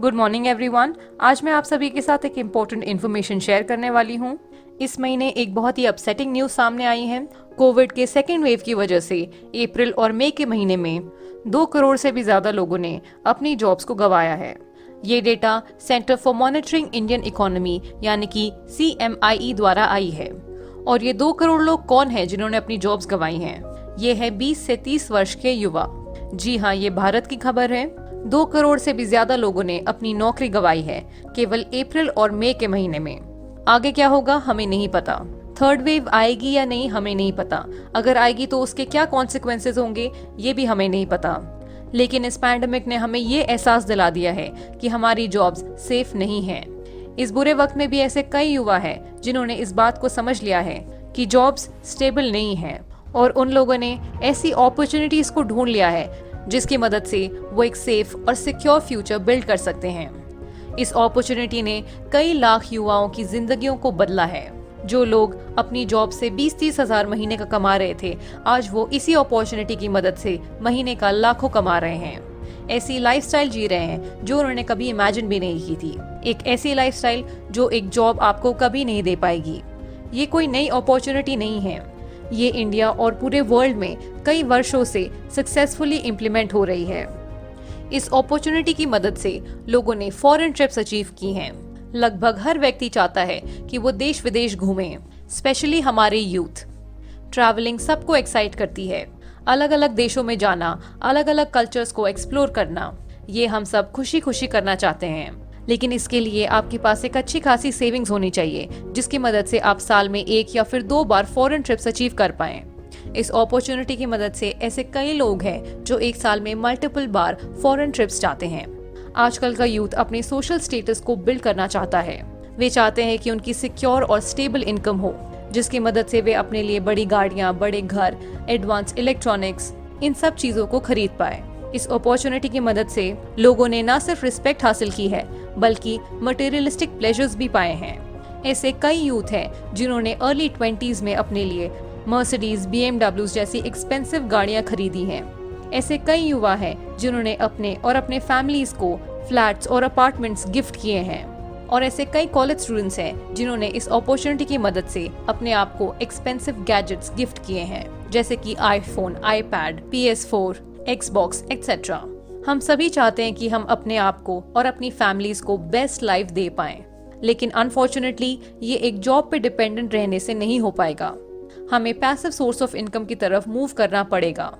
Good morning everyone. आज मैं आप सभी के साथ एक इम्पोर्टेंट इन्फॉर्मेशन शेयर करने वाली हूँ। इस महीने एक बहुत ही अपसेटिंग न्यूज सामने आई है। कोविड के सेकेंड वेव की वजह से अप्रैल और मई के महीने में 2 करोड़ से भी ज्यादा लोगों ने अपनी जॉब्स को गंवाया है। ये data centre for monitoring Indian economy यानी कि CMIE द्वारा आई है। और ये 2 करोड़ लोग कौन है जिन्होंने अपनी जॉब्स गंवाई हैं? ये है 20 से 30 वर्ष के युवा। जी हाँ, ये भारत की खबर है। 2 करोड़ से भी ज्यादा लोगों ने अपनी नौकरी गंवाई है केवल अप्रैल और मई के महीने में। आगे क्या होगा हमें नहीं पता। थर्ड वेव आएगी या नहीं हमें नहीं पता। अगर आएगी तो उसके क्या कॉन्सिक्वेंसेज होंगे ये भी हमें नहीं पता। लेकिन इस पैंडेमिक ने हमें ये एहसास दिला दिया है कि हमारी जॉब्स सेफ नहीं हैं। इस बुरे वक्त में भी ऐसे कई युवा हैं जिन्होंने इस बात को समझ लिया है कि जॉब्स स्टेबल नहीं है और उन लोगों ने ऐसी अपॉर्चुनिटीज को ढूंढ लिया है जिसकी मदद से वो एक सेफ और सिक्योर फ्यूचर बिल्ड कर सकते हैं। इस अपॉर्चुनिटी ने कई लाख युवाओं की जिंदगियों को बदला है। जो लोग अपनी जॉब से 20-30 हजार महीने का कमा रहे थे, आज वो इसी अपॉर्चुनिटी की मदद से महीने का लाखों कमा रहे हैं। ऐसी लाइफस्टाइल जी रहे हैं जो उन्होंने कभी इमेजिन भी नहीं की थी। एक ऐसी लाइफस्टाइल जो एक जॉब आपको कभी नहीं दे पाएगी। ये कोई नई अपॉर्चुनिटी नहीं है। ये इंडिया और पूरे वर्ल्ड में कई वर्षों से सक्सेसफुली इम्प्लीमेंट हो रही है। इस अपॉर्चुनिटी की मदद से लोगों ने फॉरेन ट्रिप्स अचीव की हैं। लगभग हर व्यक्ति चाहता है कि वो देश विदेश घूमे, स्पेशली हमारे यूथ। ट्रैवलिंग सबको एक्साइट करती है। अलग अलग देशों में जाना, अलग अलग कल्चर्स को एक्सप्लोर करना, ये हम सब खुशी खुशी करना चाहते हैं। लेकिन इसके लिए आपके पास एक अच्छी खासी सेविंग्स होनी चाहिए जिसकी मदद से आप साल में 1 या फिर 2 बार फॉरेन ट्रिप्स अचीव कर पाएं। इस अपॉर्चुनिटी की मदद से ऐसे कई लोग हैं जो एक साल में मल्टीपल बार फॉरेन ट्रिप्स जाते हैं। आजकल का यूथ अपने सोशल स्टेटस को बिल्ड करना चाहता है। वे चाहते हैं कि उनकी सिक्योर और स्टेबल इनकम हो जिसकी मदद से वे अपने लिए बड़ी गाड़ियां, बड़े घर, एडवांस इलेक्ट्रॉनिक्स, इन सब चीजों को खरीद पाए। इस अपॉर्चुनिटी की मदद से लोगों ने न सिर्फ रिस्पेक्ट हासिल की है बल्कि मटेरियलिस्टिक प्लेजर्स भी पाए हैं। ऐसे कई यूथ हैं जिन्होंने अर्ली 20s में अपने लिए मर्सिडीज, BMW जैसी एक्सपेंसिव गाड़ियां खरीदी हैं। ऐसे कई युवा हैं जिन्होंने अपने और अपने फैमिलीज को फ्लैट्स और अपार्टमेंट्स गिफ्ट किए हैं। और ऐसे कई कॉलेज स्टूडेंट्स हैं जिन्होंने इस अपॉर्चुनिटी की मदद से अपने आप को एक्सपेंसिव गैजेट्स गिफ्ट किए हैं, जैसे कि iPhone, iPad, PS4, Xbox etcetera. हम सभी चाहते हैं कि हम अपने आप को और अपनी फैमिलीज को बेस्ट लाइफ दे पाएं, लेकिन अनफॉर्चुनेटली ये एक जॉब पे डिपेंडेंट रहने से नहीं हो पाएगा। हमें पैसिव सोर्स ऑफ इनकम की तरफ मूव करना पड़ेगा।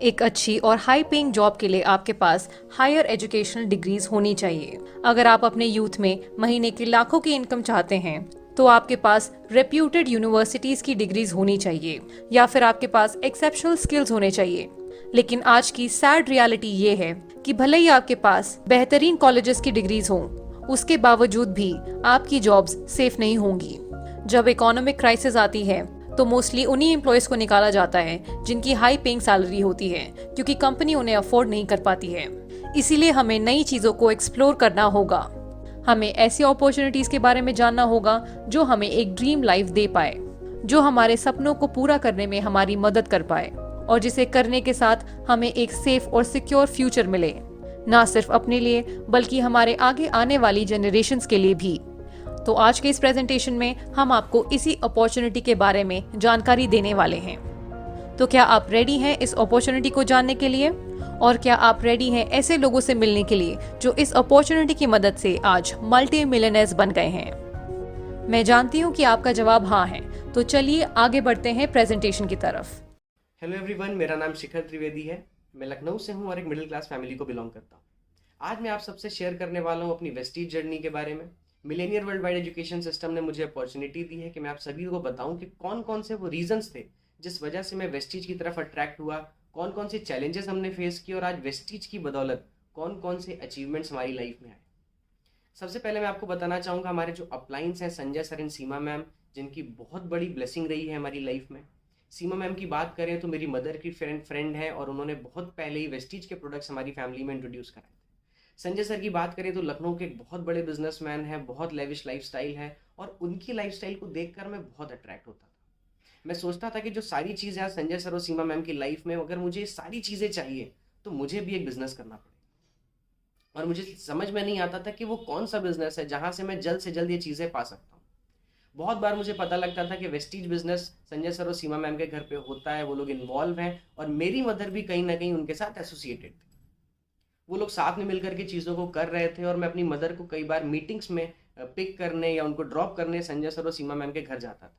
एक अच्छी और हाई पेइंग जॉब के लिए आपके पास हायर एजुकेशनल डिग्रीज होनी चाहिए। अगर आप अपने यूथ में महीने की लाखों की इनकम चाहते हैं तो आपके पास रेप्यूटेड यूनिवर्सिटीज की डिग्रीज होनी चाहिए या फिर आपके पास एक्सेप्शनल स्किल्स होने चाहिए। लेकिन आज की सैड रियलिटी ये है कि भले ही आपके पास बेहतरीन कॉलेजेस की डिग्रीज हों, उसके बावजूद भी आपकी जॉब्स सेफ नहीं होंगी। जब इकोनॉमिक क्राइसिस आती है तो मोस्टली उन्हीं एम्प्लॉयज को निकाला जाता है जिनकी हाई पेइंग सैलरी होती है, क्योंकि कंपनी उन्हें अफोर्ड नहीं कर पाती है। इसीलिए हमें नई चीजों को एक्सप्लोर करना होगा। हमें ऐसी अपॉर्चुनिटीज के बारे में जानना होगा जो हमें एक ड्रीम लाइफ दे पाए, जो हमारे सपनों को पूरा करने में हमारी मदद कर पाए और जिसे करने के साथ हमें एक सेफ और सिक्योर फ्यूचर मिले, ना सिर्फ अपने लिए बल्कि हमारे आगे आने वाली जनरेशंस के लिए भी। तो आज के इस प्रेजेंटेशन में हम आपको इसी अपॉर्चुनिटी के बारे में जानकारी देने वाले हैं। तो क्या आप रेडी हैं इस अपॉर्चुनिटी को जानने के लिए? और क्या आप रेडी हैं ऐसे लोगों से मिलने के लिए जो इस अपॉर्चुनिटी की मदद से आज मल्टी मिलियनेयर्स बन गए हैं? मैं जानती हूँ कि आपका जवाब हाँ है। तो चलिए आगे बढ़ते हैं प्रेजेंटेशन की तरफ। हेलो एवरीवन, मेरा नाम शिखर त्रिवेदी है। मैं लखनऊ से हूँ और एक मिडिल क्लास फैमिली को बिलोंग करता हूँ। आज मैं आप सबसे शेयर करने वाला हूँ अपनी वेस्टीज जर्नी के बारे में। Millionaire world wide education system ने मुझे अपॉर्चुनिटी दी है कि मैं आप सभी को बताऊं कि कौन कौन से वो रीजंस थे जिस वजह से मैं वेस्टीज की तरफ अट्रैक्ट हुआ, कौन कौन से चैलेंजेस हमने फेस किए और आज वेस्टीज की बदौलत कौन कौन से अचीवमेंट्स हमारी लाइफ में आए। सबसे पहले मैं आपको बताना चाहूँगा हमारे जो अपलाइंस हैं Sanjay sir and Seema ma'am, जिनकी बहुत बड़ी ब्लेसिंग रही है हमारी लाइफ में। सीमा मैम की बात करें तो मेरी मदर की फ्रेंड है और उन्होंने बहुत पहले ही वेस्टीज के प्रोडक्ट्स हमारी फैमिली में इंट्रोड्यूस कराए थे। संजय सर की बात करें तो लखनऊ के एक बहुत बड़े बिजनेसमैन हैं, बहुत लेविश लाइफस्टाइल है और उनकी लाइफस्टाइल को देखकर मैं बहुत अट्रैक्ट होता था। मैं सोचता था कि जो सारी चीज़ें आज संजय सर और सीमा मैम की लाइफ में, अगर मुझे ये सारी चीज़ें चाहिए तो मुझे भी एक बिजनेस करना पड़ेगा। और मुझे समझ में नहीं आता था कि वो कौन सा बिजनेस है जहाँ से मैं जल्द से जल्द ये चीज़ें पा सकता हूँ। बहुत बार मुझे पता लगता था कि वेस्टीज बिजनेस संजय सर और सीमा मैम के घर पे होता है, वो लोग इन्वॉल्व हैं और मेरी मदर भी कहीं ना कहीं उनके साथ एसोसिएटेड थी। वो लोग साथ में मिलकर के चीज़ों को कर रहे थे और मैं अपनी मदर को कई बार मीटिंग्स में पिक करने या उनको ड्रॉप करने संजय सर और सीमा मैम के घर जाता था।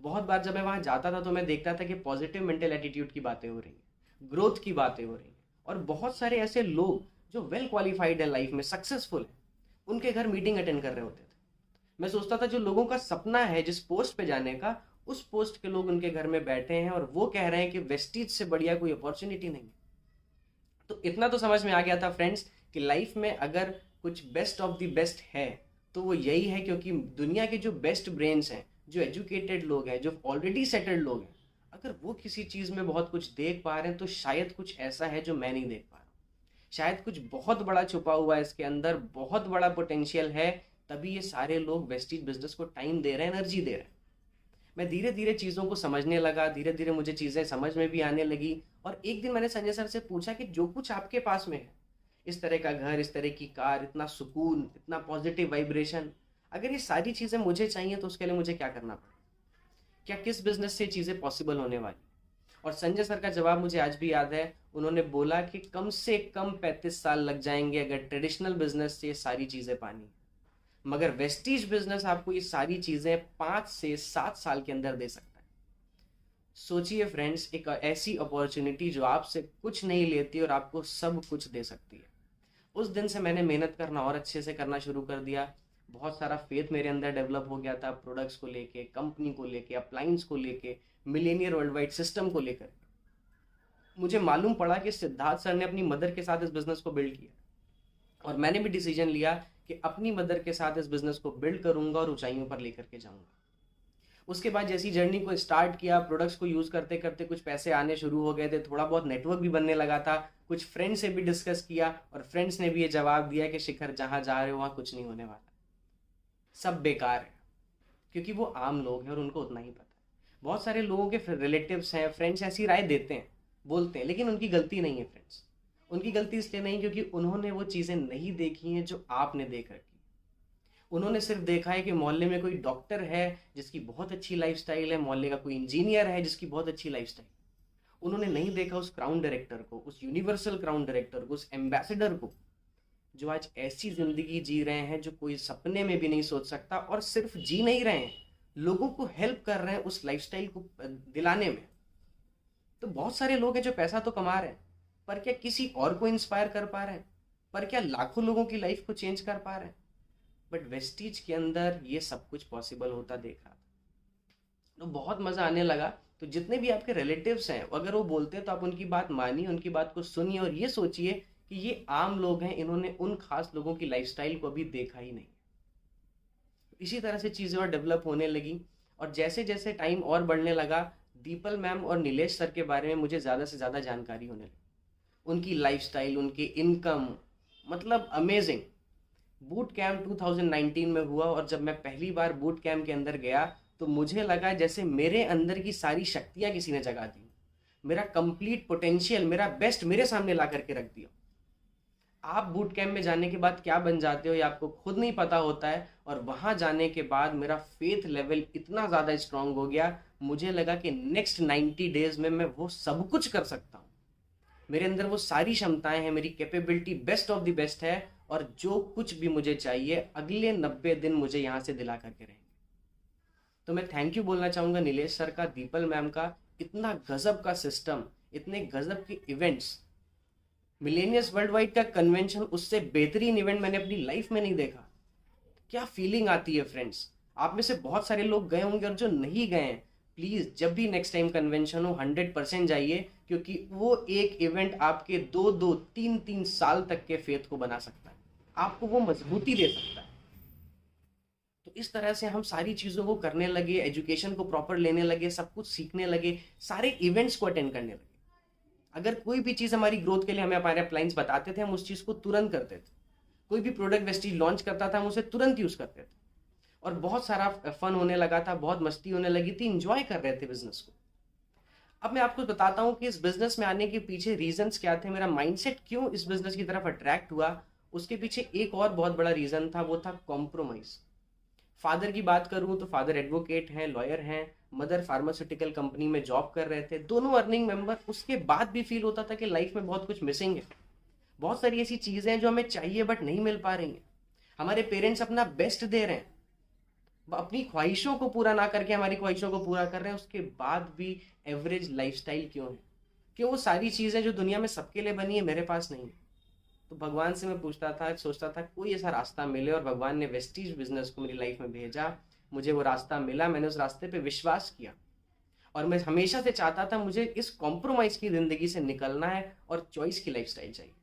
बहुत बार जब मैं वहाँ जाता था तो मैं देखता था कि पॉजिटिव मेंटल एटीट्यूड की बातें हो रही हैं, ग्रोथ की बातें हो रही हैं, और बहुत सारे ऐसे लोग जो वेल क्वालिफाइड है, लाइफ में सक्सेसफुल है, उनके घर मीटिंग अटेंड कर रहे होते थे। मैं सोचता था जो लोगों का सपना है जिस पोस्ट पे जाने का, उस पोस्ट के लोग उनके घर में बैठे हैं और वो कह रहे हैं कि वेस्टीज से बढ़िया कोई अपॉर्चुनिटी नहीं है। तो इतना तो समझ में आ गया था फ्रेंड्स कि लाइफ में अगर कुछ बेस्ट ऑफ द बेस्ट है तो वो यही है, क्योंकि दुनिया के जो बेस्ट ब्रेन्स हैं, जो एजुकेटेड लोग हैं, जो ऑलरेडी सेटल्ड लोग हैं, अगर वो किसी चीज़ में बहुत कुछ देख पा रहे हैं तो शायद कुछ ऐसा है जो मैं नहीं देख पा रहा हूँ। शायद कुछ बहुत बड़ा छुपा हुआ है इसके अंदर, बहुत बड़ा पोटेंशियल है, तभी ये सारे लोग वेस्टीज बिजनेस को टाइम दे रहे हैं, एनर्जी दे रहे हैं। मैं धीरे धीरे चीज़ों को समझने लगा, धीरे धीरे मुझे चीज़ें समझ में भी आने लगी। और एक दिन मैंने संजय सर से पूछा कि जो कुछ आपके पास में है, इस तरह का घर, इस तरह की कार, इतना सुकून, इतना पॉजिटिव वाइब्रेशन, अगर ये सारी चीज़ें मुझे चाहिए तो उसके लिए मुझे क्या करना पड़ेगा? क्या किस बिजनेस से चीज़ें पॉसिबल होने वाली? और संजय सर का जवाब मुझे आज भी याद है। उन्होंने बोला कि कम से कम 35 साल लग जाएंगे अगर ट्रेडिशनल बिजनेस से ये सारी चीज़ें पानी, मगर वेस्टीज बिजनेस आपको ये सारी चीज़ें 5 से 7 साल के अंदर दे सकता है। सोचिए फ्रेंड्स, एक ऐसी अपॉर्चुनिटी जो आपसे कुछ नहीं लेती और आपको सब कुछ दे सकती है। उस दिन से मैंने मेहनत करना और अच्छे से करना शुरू कर दिया। बहुत सारा फेथ मेरे अंदर डेवलप हो गया था, प्रोडक्ट्स को लेके, कंपनी को लेके, अप्लायंस को लेके, मिलेनियर वर्ल्ड वाइड सिस्टम को लेकर। मुझे मालूम पड़ा कि सिद्धार्थ सर ने अपनी मदर के साथ इस बिजनेस को बिल्ड किया और मैंने भी डिसीजन लिया कि अपनी मदर के साथ इस बिजनेस को बिल्ड करूंगा और ऊंचाइयों पर लेकर के जाऊंगा। उसके बाद जैसी जर्नी को स्टार्ट किया, प्रोडक्ट्स को यूज़ करते करते कुछ पैसे आने शुरू हो गए थे, थोड़ा बहुत नेटवर्क भी बनने लगा था, कुछ फ्रेंड्स से भी डिस्कस किया और फ्रेंड्स ने भी ये जवाब दिया कि शिखर, जहाँ जा रहे हो वहाँ कुछ नहीं होने वाला, सब बेकार है, क्योंकि वो आम लोग हैं और उनको उतना ही पता है। बहुत सारे लोगों के रिलेटिव्स हैं, फ्रेंड्स ऐसी राय देते हैं, बोलते हैं, लेकिन उनकी गलती नहीं है फ्रेंड्स। उनकी गलती इसलिए नहीं क्योंकि उन्होंने वो चीज़ें नहीं देखी हैं जो आपने देख रखी। उन्होंने सिर्फ देखा है कि मोहल्ले में कोई डॉक्टर है जिसकी बहुत अच्छी लाइफस्टाइल है, मोहल्ले का कोई इंजीनियर है जिसकी बहुत अच्छी लाइफस्टाइल। उन्होंने नहीं देखा उस क्राउन डायरेक्टर को, उस यूनिवर्सल क्राउन डायरेक्टर को, उस एम्बेसडर को, जो आज ऐसी जिंदगी जी रहे हैं जो कोई सपने में भी नहीं सोच सकता, और सिर्फ जी नहीं रहे हैं, लोगों को हेल्प कर रहे हैं उस लाइफस्टाइल को दिलाने में। तो बहुत सारे लोग हैं जो पैसा तो कमा रहे हैं, पर क्या किसी और को इंस्पायर कर पा रहे हैं? पर क्या लाखों लोगों की लाइफ को चेंज कर पा रहे हैं? बट वेस्टीज के अंदर ये सब कुछ पॉसिबल होता देखा तो बहुत मज़ा आने लगा। तो जितने भी आपके रिलेटिव्स हैं, अगर वो बोलते हैं तो आप उनकी बात मानिए, उनकी बात को सुनिए और ये सोचिए कि ये आम लोग हैं, इन्होंने उन खास लोगों की लाइफस्टाइल को अभी देखा ही नहीं। इसी तरह से चीज़ें और डेवलप होने लगी और जैसे जैसे टाइम और बढ़ने लगा, दीपल मैम और नीलेश सर के बारे में मुझे ज़्यादा से ज़्यादा जानकारी होने लगी। उनकी लाइफस्टाइल, उनकी इनकम, मतलब अमेजिंग। बूट कैंप 2019 में हुआ और जब मैं पहली बार बूट कैंप के अंदर गया तो मुझे लगा जैसे मेरे अंदर की सारी शक्तियाँ किसी ने जगा दी, मेरा कंप्लीट पोटेंशियल, मेरा बेस्ट मेरे सामने ला करके रख दिया। आप बूट कैंप में जाने के बाद क्या बन जाते हो ये आपको खुद नहीं पता होता है। और वहाँ जाने के बाद मेरा फेथ लेवल इतना ज़्यादा स्ट्रांग हो गया, मुझे लगा कि नेक्स्ट 90 डेज में मैं वो सब कुछ कर सकता हूँ। मेरे अंदर वो सारी क्षमताएं हैं, मेरी capability best of the best है, और जो कुछ भी मुझे चाहिए अगले 90 दिन मुझे यहाँ से दिला करके रहेंगे। तो मैं थैंक यू बोलना चाहूँगा नीलेश सर का, दीपल मैम का। इतना गजब का सिस्टम, इतने गजब के इवेंट्स, मिलेनियर्स वर्ल्ड वाइड का कन्वेंशन, उससे बेहतरीन इवेंट मैंने अपनी लाइफ में नहीं देखा। क्या फीलिंग आती है फ्रेंड्स। आप में से बहुत सारे लोग गए होंगे और जो नहीं गए हैं, प्लीज़ जब भी नेक्स्ट टाइम कन्वेंशन हो 100% जाइए, क्योंकि वो एक इवेंट आपके 2-2, 3-3 साल तक के फेथ को बना सकता है, आपको वो मजबूती दे सकता है। तो इस तरह से हम सारी चीज़ों को करने लगे, एजुकेशन को प्रॉपर लेने लगे, सब कुछ सीखने लगे, सारे इवेंट्स को अटेंड करने लगे। अगर कोई भी चीज़ हमारी ग्रोथ के लिए हमें हमारे क्लाइंट्स बताते थे, हम उस चीज़ को तुरंत करते थे। कोई भी प्रोडक्ट वेस्टीज लॉन्च करता था, हम उसे तुरंत यूज़ करते थे और बहुत सारा फन होने लगा था, बहुत मस्ती होने लगी थी, इंजॉय कर रहे थे बिजनेस को। अब मैं आपको बताता हूँ कि इस बिजनेस में आने के पीछे रीजंस क्या थे, मेरा माइंडसेट क्यों इस बिजनेस की तरफ अट्रैक्ट हुआ उसके पीछे एक और बहुत बड़ा रीज़न था, वो था कॉम्प्रोमाइज़। फादर की बात करूँ तो फादर एडवोकेट हैं, लॉयर हैं, मदर फार्मास्यूटिकल कंपनी में जॉब कर रहे थे, दोनों अर्निंग मेंबर। उसके बाद भी फील होता था कि लाइफ में बहुत कुछ मिसिंग है, बहुत सारी ऐसी चीज़ें हैं जो हमें चाहिए बट नहीं मिल पा रही हैं। हमारे पेरेंट्स अपना बेस्ट दे रहे हैं, अपनी ख्वाहिशों को पूरा ना करके हमारी ख्वाहिशों को पूरा कर रहे हैं, उसके बाद भी एवरेज लाइफस्टाइल क्यों है? क्यों वो सारी चीज़ें जो दुनिया में सबके लिए बनी है मेरे पास नहीं है? तो भगवान से मैं पूछता था, सोचता था कोई ऐसा रास्ता मिले, और भगवान ने वेस्टीज बिजनेस को मेरी लाइफ में भेजा। मुझे वो रास्ता मिला, मैंने उस रास्ते पे विश्वास किया, और मैं हमेशा से चाहता था मुझे इस कॉम्प्रोमाइज़ की ज़िंदगी से निकलना है और चॉइस की लाइफस्टाइल चाहिए।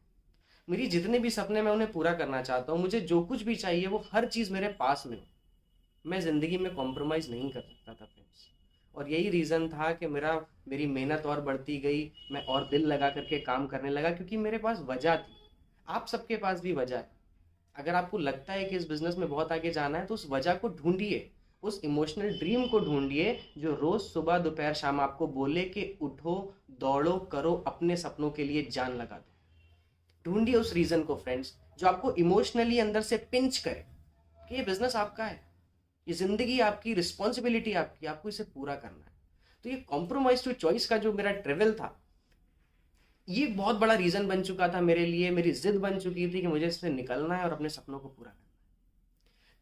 मेरी जितने भी सपने मैं उन्हें पूरा करना चाहता हूँ, मुझे जो कुछ भी चाहिए वो हर चीज़ मेरे पास में हो। मैं ज़िंदगी में कॉम्प्रोमाइज़ नहीं कर सकता था फ्रेंड्स, और यही रीज़न था कि मेरी मेहनत और बढ़ती गई, मैं और दिल लगा करके काम करने लगा, क्योंकि मेरे पास वजह थी। आप सबके पास भी वजह है। अगर आपको लगता है कि इस बिज़नेस में बहुत आगे जाना है, तो उस वजह को ढूंढिए, उस इमोशनल ड्रीम को ढूंढिए जो रोज़ सुबह दोपहर शाम आपको बोले कि उठो, दौड़ो, करो, अपने सपनों के लिए जान लगा दो। ढूंढिए उस रीज़न को फ्रेंड्स, जो आपको इमोशनली अंदर से पिंच करे कि ये बिज़नेस आपका है, ये ज़िंदगी आपकी, रिस्पॉन्सिबिलिटी आपकी, आपको इसे पूरा करना है। तो ये कॉम्प्रोमाइज़ टू चॉइस का जो मेरा ट्रेवल था, ये बहुत बड़ा रीज़न बन चुका था मेरे लिए, मेरी जिद बन चुकी थी कि मुझे इससे निकलना है और अपने सपनों को पूरा करना है।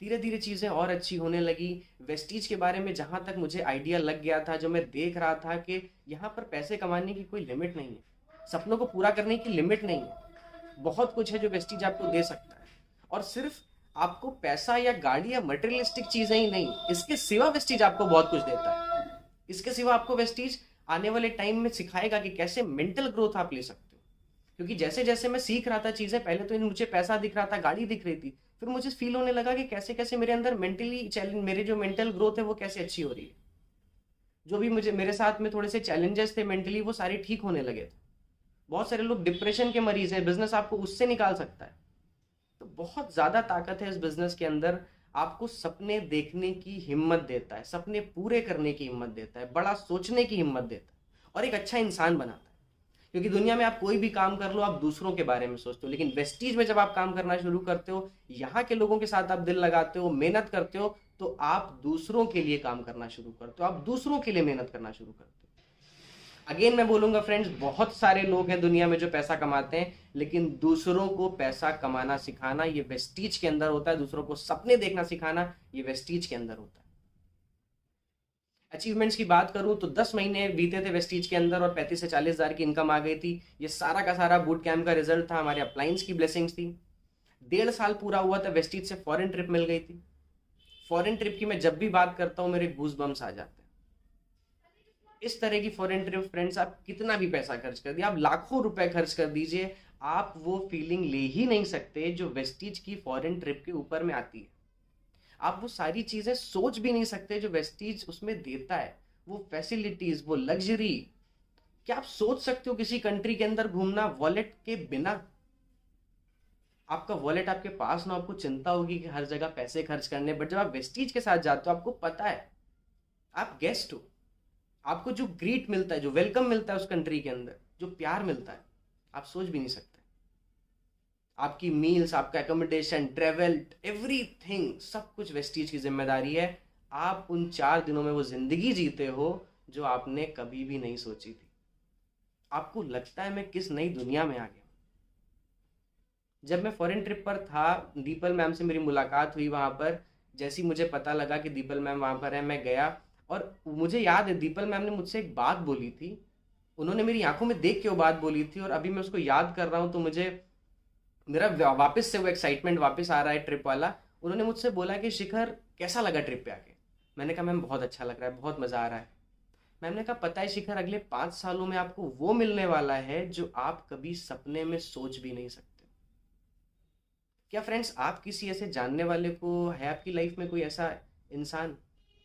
धीरे धीरे चीज़ें और अच्छी होने लगी। वेस्टीज के बारे में जहाँ तक मुझे आइडिया लग गया था, जो मैं देख रहा था कि यहाँ पर पैसे कमाने की कोई लिमिट नहीं है, सपनों को पूरा करने की लिमिट नहीं है। बहुत कुछ है जो वेस्टीज आपको दे सकता है, और सिर्फ आपको पैसा या गाड़ी या मटेरियलिस्टिक चीज़ें ही नहीं, इसके सिवा वेस्टीज आपको बहुत कुछ देता है। इसके सिवा आपको वेस्टीज आने वाले टाइम में सिखाएगा कि कैसे मेंटल ग्रोथ आप ले सकते हो। क्योंकि जैसे जैसे मैं सीख रहा था चीज़ें, पहले तो मुझे पैसा दिख रहा था, गाड़ी दिख रही थी, फिर मुझे फील होने लगा कि कैसे कैसे मेरे अंदर मेंटली चैलेंज, मेरे जो मेंटल ग्रोथ है वो कैसे अच्छी हो रही है। जो भी मुझे मेरे साथ में थोड़े से चैलेंजेस थे मेंटली, वो सारे ठीक होने लगे थे। बहुत सारे लोग डिप्रेशन के मरीज हैं, बिजनेस आपको उससे निकाल सकता है। तो बहुत ज़्यादा ताकत है इस बिजनेस के अंदर। आपको सपने देखने की हिम्मत देता है, सपने पूरे करने की हिम्मत देता है, बड़ा सोचने की हिम्मत देता है, और एक अच्छा इंसान बनाता है। क्योंकि दुनिया में आप कोई भी काम कर लो, आप दूसरों के बारे में सोचते हो, लेकिन वेस्टीज में जब आप काम करना शुरू करते हो, यहाँ के लोगों के साथ आप दिल लगाते हो, मेहनत करते हो, तो आप दूसरों के लिए काम करना शुरू करते हो, आप दूसरों के लिए मेहनत करना शुरू करते हो। अगेन मैं बोलूंगा फ्रेंड्स, बहुत सारे लोग हैं दुनिया में जो पैसा कमाते हैं, लेकिन दूसरों को पैसा कमाना सिखाना ये वेस्टीज के अंदर होता है। दूसरों को सपने देखना सिखाना ये वेस्टीज के अंदर होता है। अचीवमेंट्स की बात करूं तो 10 महीने बीते थे वेस्टीज के अंदर, और 35 से 40 हज़ार की इनकम आ गई थी। ये सारा का सारा बूट कैंप का रिजल्ट था, हमारे अपलाइंस की ब्लेसिंग्स थी। 1.5 साल पूरा हुआ था, वेस्टीज से फॉरेन ट्रिप मिल गई थी। फॉरेन ट्रिप की मैं जब भी बात करता हूँ मेरे गूज बम्स आ जाते हैं। इस तरह की फॉरेन ट्रिप फ्रेंड्स, आप कितना भी पैसा खर्च कर दिए, आप लाखों रुपए खर्च कर दीजिए, आप वो फीलिंग ले ही नहीं सकते जो वेस्टीज की फॉरेन ट्रिप के ऊपर में आती है। आप वो सारी चीज़ें सोच भी नहीं सकते जो वेस्टीज उसमें देता है, वो फैसिलिटीज़, वो लग्जरी। क्या आप सोच सकते हो किसी कंट्री के अंदर घूमना वॉलेट के बिना? आपका वॉलेट आपके पास ना, आपको चिंता होगी कि हर जगह पैसे खर्च करने, बट जब आप वेस्टीज के साथ जाते हो आपको पता है आप गेस्ट हो। आपको जो ग्रीट मिलता है, जो वेलकम मिलता है उस कंट्री के अंदर, जो प्यार मिलता है, आप सोच भी नहीं सकते। आपकी मील्स, आपका एकोमोडेशन, ट्रेवल, एवरीथिंग, सब कुछ वेस्टीज की जिम्मेदारी है। आप उन 4 दिनों में वो जिंदगी जीते हो जो आपने कभी भी नहीं सोची थी। आपको लगता है मैं किस नई दुनिया में आ गया। जब मैं फॉरेन ट्रिप पर था, दीपल मैम से मेरी मुलाकात हुई वहाँ पर। जैसे ही मुझे पता लगा कि दीपल मैम वहाँ पर है, मैं गया, और मुझे याद है दीपल मैम ने मुझसे एक बात बोली थी। उन्होंने मेरी आंखों में देख के वो बात बोली थी, और अभी मैं उसको याद कर रहा हूँ तो मुझे मेरा वापस से वो एक्साइटमेंट वापस आ रहा है, ट्रिप वाला। उन्होंने मुझसे बोला कि शिखर कैसा लगा ट्रिप पे आके? मैंने कहा मैम बहुत अच्छा लग रहा है, बहुत मज़ा आ रहा है। मैम ने कहा पता है शिखर, अगले 5 सालों में आपको वो मिलने वाला है जो आप कभी सपने में सोच भी नहीं सकते। क्या फ्रेंड्स, आप किसी ऐसे जानने वाले को, है आपकी लाइफ में कोई ऐसा इंसान,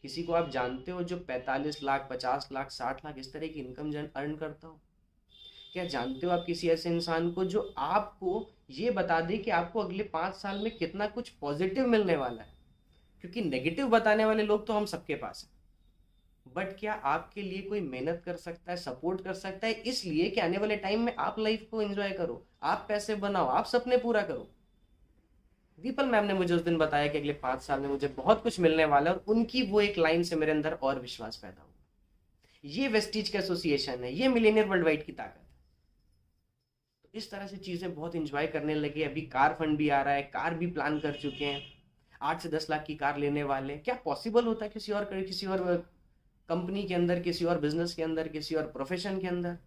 किसी को आप जानते हो जो 45 लाख, 50 लाख, 60 लाख इस तरह की इनकम अर्न करता हो? क्या जानते हो आप किसी ऐसे इंसान को जो आपको ये बता दे कि आपको अगले 5 साल में कितना कुछ पॉजिटिव मिलने वाला है? क्योंकि नेगेटिव बताने वाले लोग तो हम सबके पास हैं, बट क्या आपके लिए कोई मेहनत कर सकता है, सपोर्ट कर सकता है, इसलिए कि आने वाले टाइम में आप लाइफ को एंजॉय करो, आप पैसे बनाओ, आप सपने पूरा करो? दीपल मैम ने मुझे उस दिन बताया कि अगले 5 साल में मुझे बहुत कुछ मिलने वाला है, और उनकी वो एक लाइन से मेरे अंदर और विश्वास पैदा हुआ। ये वेस्टीज का एसोसिएशन है, ये मिलेनियर वर्ल्ड वाइड की ताकत है। तो इस तरह से चीजें बहुत इंजॉय करने लगे। अभी कार फंड भी आ रहा है, कार भी प्लान कर चुके हैं, 8 से 10 लाख की कार लेने वाले। क्या पॉसिबल होता है किसी और कंपनी के अंदर, किसी और बिजनेस के अंदर, किसी और प्रोफेशन के अंदर?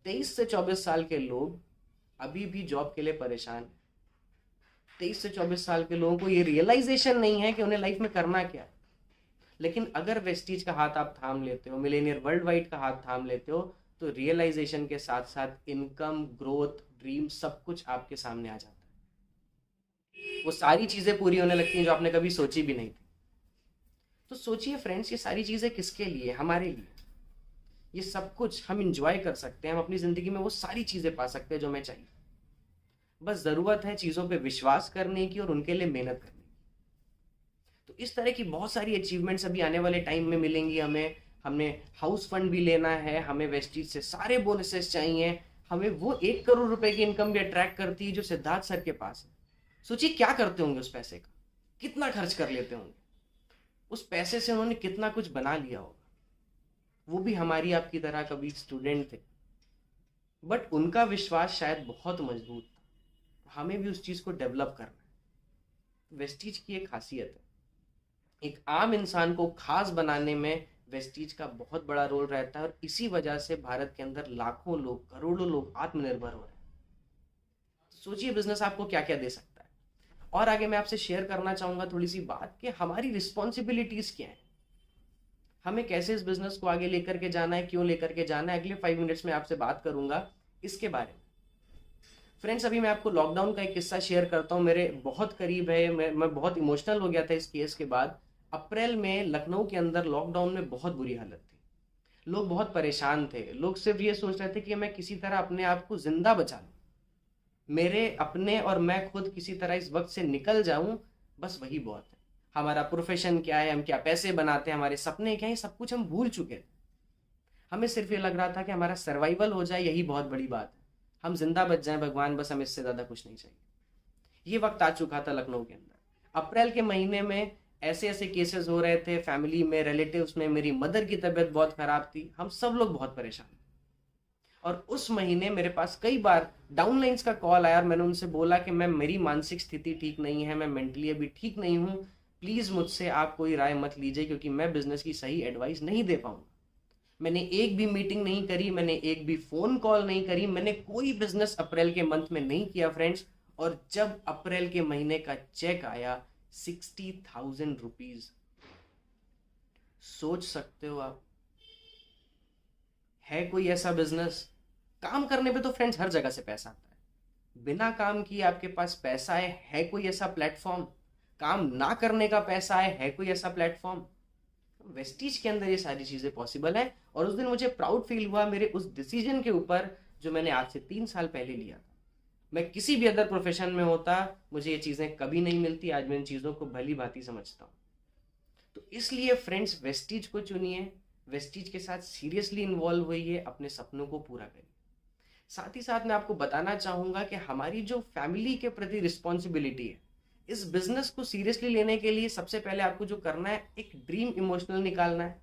23 से 24 साल के लोग अभी भी जॉब के लिए परेशान। 23 से 24 साल के लोगों को ये रियलाइजेशन नहीं है कि उन्हें लाइफ में करना क्या है। लेकिन अगर वेस्टीज का हाथ आप थाम लेते हो, मिलेनियर वर्ल्ड वाइड का हाथ थाम लेते हो, तो रियलाइजेशन के साथ साथ इनकम, ग्रोथ, ड्रीम, सब कुछ आपके सामने आ जाता है। वो सारी चीजें पूरी होने लगती हैं जो आपने कभी सोची भी नहीं थी। तो सोचिए फ्रेंड्स, ये सारी चीजें किसके लिए? हमारे लिए। ये सब कुछ हम इंजॉय कर सकते हैं, हम अपनी जिंदगी में वो सारी चीजें पा सकते हैं जो हमें चाहिए। बस जरूरत है चीजों पे विश्वास करने की और उनके लिए मेहनत करने की। तो इस तरह की बहुत सारी अचीवमेंट्स अभी आने वाले टाइम में मिलेंगी हमें। हमने हाउस फंड भी लेना है, हमें वेस्टीज से सारे बोनसेस चाहिए, हमें वो 1 करोड़ रुपए की इनकम भी अट्रैक्ट करती है जो सिद्धार्थ सर के पास है। सोचिए क्या करते होंगे उस पैसे का, कितना खर्च कर लेते होंगे, उस पैसे से उन्होंने कितना कुछ बना लिया होगा। वो भी हमारी आपकी तरह कभी स्टूडेंट थे, बट उनका विश्वास शायद बहुत मजबूत था। हमें भी उस चीज को डेवलप करना है। वेस्टीज की एक खासियत है, एक आम इंसान को खास बनाने में वेस्टीज का बहुत बड़ा रोल रहता है, और इसी वजह से भारत के अंदर लाखों लोग, करोड़ों लोग आत्मनिर्भर हो रहे हैं। सोचिए बिजनेस आपको क्या क्या दे सकता है। और आगे मैं आपसे शेयर करना चाहूंगा थोड़ी सी बात कि हमारी रिस्पॉन्सिबिलिटीज क्या है, हमें कैसे इस बिजनेस को आगे लेकर के जाना है, क्यों लेकर के जाना है। अगले 5 मिनट्स में आपसे बात करूंगा इसके बारे में। फ्रेंड्स, अभी मैं आपको लॉकडाउन का एक किस्सा शेयर करता हूँ, मेरे बहुत करीब है। मैं बहुत इमोशनल हो गया था इस केस के बाद। अप्रैल में लखनऊ के अंदर लॉकडाउन में बहुत बुरी हालत थी, लोग बहुत परेशान थे। लोग सिर्फ ये सोच रहे थे कि मैं किसी तरह अपने आप को जिंदा बचा लूं, मेरे अपने और मैं खुद किसी तरह इस वक्त से निकल जाऊं, बस वही बहुत है। हमारा प्रोफेशन क्या है, हम क्या पैसे बनाते हैं, हमारे सपने क्या है, सब कुछ हम भूल चुके थे। हमें सिर्फ ये लग रहा था कि हमारा सर्वाइवल हो जाए, यही बहुत बड़ी बात है, हम जिंदा बच जाएं भगवान, बस हमें इससे ज्यादा कुछ नहीं चाहिए। ये वक्त आ चुका था लखनऊ के अंदर। अप्रैल के महीने में ऐसे ऐसे केसेस हो रहे थे फैमिली में, रिलेटिव्स में। मेरी मदर की तबीयत बहुत खराब थी, हम सब लोग बहुत परेशान थे। और उस महीने मेरे पास कई बार डाउनलाइंस का कॉल आया और मैंने उनसे बोला कि मैं, मेरी मानसिक स्थिति ठीक नहीं है, मैं मेंटली अभी ठीक नहीं हूँ, प्लीज मुझसे आप कोई राय मत लीजिए, क्योंकि मैं बिजनेस की सही एडवाइस नहीं दे पाऊंगा। मैंने एक भी मीटिंग नहीं करी, मैंने एक भी फोन कॉल नहीं करी, मैंने कोई बिजनेस अप्रैल के मंथ में नहीं किया फ्रेंड्स। और जब अप्रैल के महीने का चेक आया 60,000 रुपीज, सोच सकते हो आप, है कोई ऐसा बिजनेस? काम करने पे तो फ्रेंड्स हर जगह से पैसा आता है, बिना काम किए आपके पास पैसा है कोई ऐसा प्लेटफॉर्म? काम ना करने का पैसा है कोई ऐसा प्लेटफॉर्म? वेस्टीज के अंदर ये सारी चीजें पॉसिबल है। और उस दिन मुझे प्राउड फील हुआ मेरे उस डिसीजन के ऊपर जो मैंने आज से 3 साल पहले लिया था। मैं किसी भी अदर प्रोफेशन में होता, मुझे ये चीजें कभी नहीं मिलती। आज मैं इन चीजों को भली भांति समझता हूँ। तो इसलिए फ्रेंड्स, वेस्टीज को चुनिए, वेस्टीज के साथ सीरियसली इन्वॉल्व होइए, अपने सपनों को पूरा करिए। साथ ही साथ मैं आपको बताना चाहूंगा कि हमारी जो फैमिली के प्रति रिस्पॉन्सिबिलिटी है, इस बिजनेस को सीरियसली लेने के लिए सबसे पहले आपको जो करना है, एक ड्रीम इमोशनल निकालना है।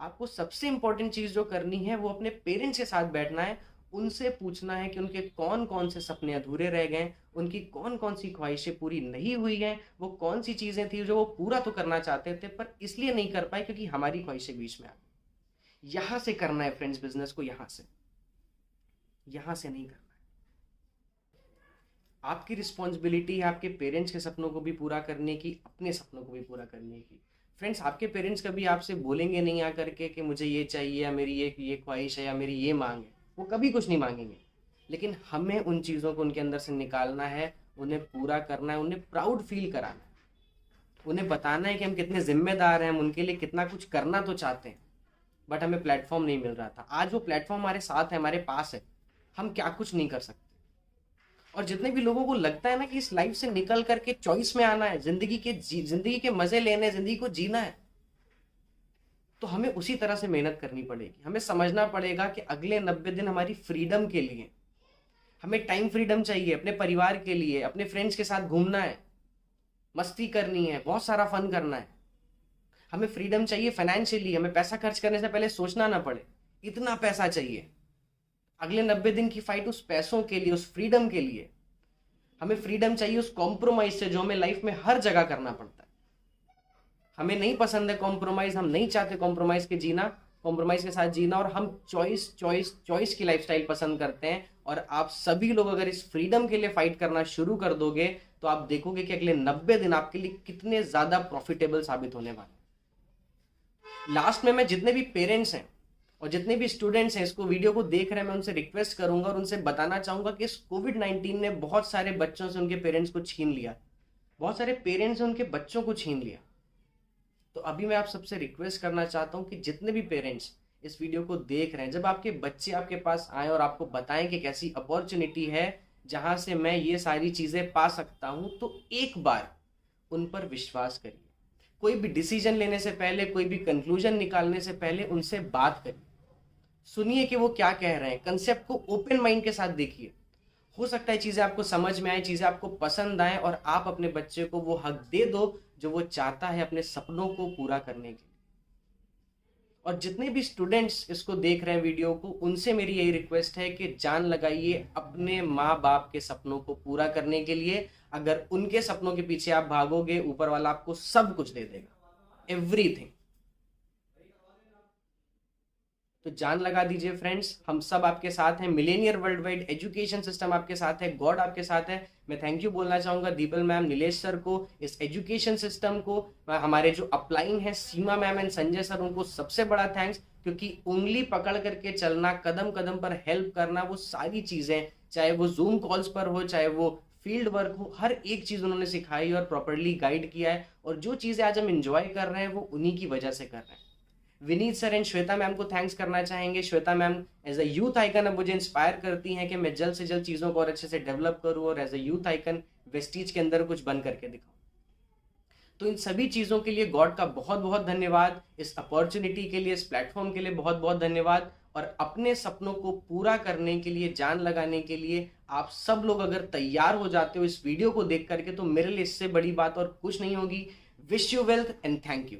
आपको सबसे इंपॉर्टेंट चीज जो करनी है वो अपने पेरेंट्स के साथ बैठना है, उनसे पूछना है कि उनके कौन कौन से सपने अधूरे रह गए, उनकी कौन कौन सी ख्वाहिशें पूरी नहीं हुई हैं, वो कौन सी चीजें थी जो वो पूरा तो करना चाहते थे पर इसलिए नहीं कर पाए क्योंकि हमारी ख्वाहिशें बीच में आ गई। यहां से करना है फ्रेंड्स बिजनेस को, यहां से नहीं करना है। आपकी रिस्पॉन्सिबिलिटी है आपके पेरेंट्स के सपनों को भी पूरा करने की, अपने सपनों को भी पूरा करने की। फ्रेंड्स, आपके पेरेंट्स कभी आपसे बोलेंगे नहीं आकर के कि मुझे ये चाहिए, या मेरी ये ख्वाहिश है, या मेरी ये मांग है। वो कभी कुछ नहीं मांगेंगे। लेकिन हमें उन चीज़ों को उनके अंदर से निकालना है, उन्हें पूरा करना है, उन्हें प्राउड फील कराना है, उन्हें बताना है कि हम कितने जिम्मेदार हैं, हम उनके लिए कितना कुछ करना तो चाहते हैं, बट हमें प्लेटफॉर्म नहीं मिल रहा था। आज वो प्लेटफॉर्म हमारे साथ है, हमारे पास है, हम क्या कुछ नहीं कर सकते। और जितने भी लोगों को लगता है ना कि इस लाइफ से निकल करके चॉइस में आना है, जिंदगी के मजे लेने, जिंदगी को जीना है, तो हमें उसी तरह से मेहनत करनी पड़ेगी। हमें समझना पड़ेगा कि अगले 90 दिन हमारी फ्रीडम के लिए, हमें टाइम फ्रीडम चाहिए, अपने परिवार के लिए, अपने फ्रेंड्स के साथ घूमना है, मस्ती करनी है, बहुत सारा फन करना है। हमें फ्रीडम चाहिए फाइनेंशियली, हमें पैसा खर्च करने से पहले सोचना ना पड़े इतना पैसा चाहिए। अगले 90 दिन की फाइट उस पैसों के लिए, उस फ्रीडम के लिए। हमें फ्रीडम चाहिए उस कॉम्प्रोमाइज से जो हमें लाइफ में हर जगह करना पड़ता है। हमें नहीं पसंद है कॉम्प्रोमाइज, हम नहीं चाहते कॉम्प्रोमाइज के साथ जीना, और हम चॉइस की लाइफस्टाइल पसंद करते हैं। और आप सभी लोग अगर इस फ्रीडम के लिए फाइट करना शुरू कर दोगे तो आप देखोगे कि अगले 90 दिन आपके लिए कितने ज्यादा प्रॉफिटेबल साबित होने वाले। लास्ट में मैं जितने भी पेरेंट्स हैं और जितने भी स्टूडेंट्स हैं इसको वीडियो को देख रहे हैं, मैं उनसे रिक्वेस्ट करूंगा और उनसे बताना चाहूंगा कि इस कोविड-19 ने बहुत सारे बच्चों से उनके पेरेंट्स को छीन लिया, बहुत सारे पेरेंट्स ने उनके बच्चों को छीन लिया। तो अभी मैं आप सबसे रिक्वेस्ट करना चाहता हूं कि जितने भी पेरेंट्स इस वीडियो को देख रहे हैं, जब आपके बच्चे आपके पास आए और आपको बताएं कि कैसी अपॉर्चुनिटी है जहां से मैं ये सारी चीजें पा सकता हूं, तो एक बार उन पर विश्वास करिए। कोई भी डिसीजन लेने से पहले, कोई भी कंक्लूजन निकालने से पहले उनसे बात करिए, सुनिए कि वो क्या कह रहे हैं, कंसेप्ट को ओपन माइंड के साथ देखिए। हो सकता है चीजें आपको समझ में आए, चीजें आपको पसंद आए और आप अपने बच्चे को वो हक दे दो जो वो चाहता है अपने सपनों को पूरा करने के लिए। और जितने भी स्टूडेंट्स इसको देख रहे हैं वीडियो को, उनसे मेरी यही रिक्वेस्ट है कि जान लगाइए अपने माँ बाप के सपनों को पूरा करने के लिए। अगर उनके सपनों के पीछे आप भागोगे, ऊपर वाला आपको सब कुछ दे देगा, एवरीथिंग। तो जान लगा दीजिए फ्रेंड्स, हम सब आपके साथ हैं। Millionaire world wide education system आपके साथ है, गॉड आपके साथ है। मैं थैंक यू बोलना चाहूंगा दीपल मैम, नीलेश सर को, इस एजुकेशन सिस्टम को, हमारे जो अपलाइन है सीमा मैम एंड संजय सर, उनको सबसे बड़ा थैंक्स। क्योंकि उंगली पकड़ करके चलना, कदम कदम पर हेल्प करना, वो सारी चीजें, चाहे वो जूम कॉल्स पर हो, चाहे वो फील्ड वर्क हो, हर एक चीज उन्होंने सिखाई और प्रॉपरली गाइड किया है। और जो चीजें आज हम इंजॉय कर रहे हैं वो उन्हीं की वजह से कर रहे हैं। Vineet sir and Shweta ma'am को थैंक्स करना चाहेंगे। Shweta ma'am as a youth icon अब मुझे इंस्पायर करती हैं कि मैं जल्द से जल्द चीज़ों को और अच्छे से डेवलप करूं और as a youth icon Vestige के अंदर कुछ बन करके दिखाऊं। तो इन सभी चीज़ों के लिए गॉड का बहुत बहुत धन्यवाद, इस अपॉर्चुनिटी के लिए, इस प्लेटफॉर्म के लिए बहुत बहुत धन्यवाद। और अपने सपनों को पूरा करने के लिए, जान लगाने के लिए आप सब लोग अगर तैयार हो जाते हो इस वीडियो को देख करके, तो मेरे लिए इससे बड़ी बात और कुछ नहीं होगी। Wish you wealth and thank you.